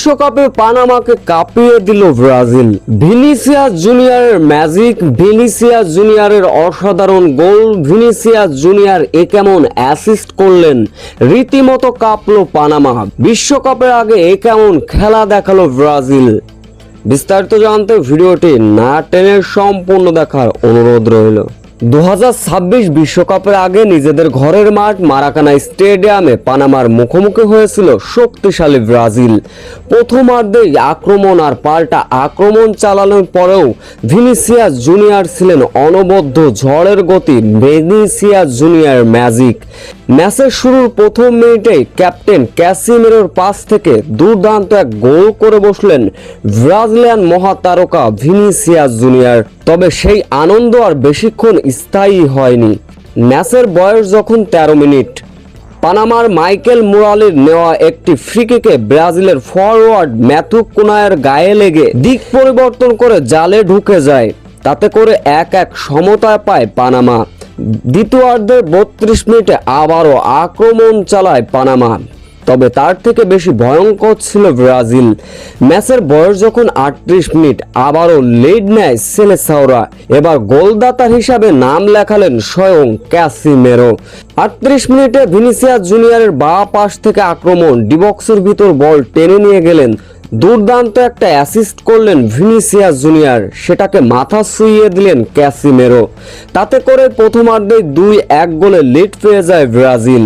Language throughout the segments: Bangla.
বিশ্বকাপে পানামাকে কাঁপিয়ে দিল ব্রাজিল। ভিনিসিয়াস জুনিয়রের ম্যাজিক, ভিনিসিয়াস জুনিয়রের অসাধারণ গোল, ভিনিসিয়াস জুনিয়র এ কেমন অ্যাসিস্ট করলেন, রীতিমতো কাঁপলো পানামা। বিশ্বকাপের আগে এ কেমন খেলা দেখালো ব্রাজিল। বিস্তারিত জানতে ভিডিওটি না টেনে সম্পূর্ণ দেখার অনুরোধ রইল। 2026 বিশ্বকাপের আগে নিজেদের ঘরের মাঠ মারাকানা স্টেডিয়ামে পানামার মুখোমুখি হয়েছিল শক্তিশালী ব্রাজিল। প্রথমার্ধেই আক্রমণ আর পাল্টা আক্রমণ চালানোর পরেও ভিনিসিয়াস জুনিয়র ছিলেন অনবদ্য ঝড়ের গতি, ভিনিসিয়াস জুনিয়র ম্যাজিক। ম্যাচের শুরুর প্রথম মিনিটেই ক্যাপ্টেন ক্যাসিমেরোর পাস থেকে দুর্দান্ত এক গোল করে বসলেন ব্রাজিলিয়ান মহাতারকা ভিনিসিয়াস জুনিয়র। তবে সেই আনন্দ আর বেশিক্ষণ স্থায়ী হয়নি। ম্যাচের বয়স যখন 13 মিনিট, পানামার মাইকেল মোরালের নেওয়া একটি ফ্রি কিকে ব্রাজিলের ফরওয়ার্ড ম্যাথু কুনায়ের গায়ে লেগে দিক পরিবর্তন করে জালে ঢুকে যায়। তাতে করে 1-1 সমতায় পায় পানামা। দ্বিতীয়ার্ধের 32 মিনিটে আবারও আক্রমণ চালায় পানামা, তবে তার থেকে বেশি ভয়ঙ্কর ছিল ব্রাজিল। ম্যাচের বয়স যখন 38 মিনিট, আবারও লিড নেয় সেলেসাওরা। এবার গোলদাতা হিসাবে নাম লেখালেন স্বয়ং ক্যাসিমেরো। 38 মিনিটে ভিনিসিয়াস জুনিয়রের বাঁ পাশ থেকে আক্রমণ, ডিবক্সের ভিতর বল টেনে নিয়ে গেলেন, দুর্দান্ত একটা অ্যাসিস্ট করলেন ভিনিসিয়াস জুনিয়র, সেটাকে মাথা ছুঁইয়ে দিলেন ক্যাসিমেরো। তাতে করে প্রথমার্ধেই 2-1 গোলে লিড পেয়ে যায় ব্রাজিল।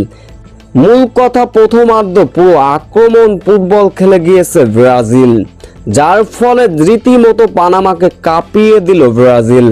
মূল কথা, প্রথমার্ধ পুরো আক্রমণ ফুটবল খেলে গিয়েছে ব্রাজিল, যার ফলে রীতিমতো পানামাকে কাঁপিয়ে দিল ব্রাজিল।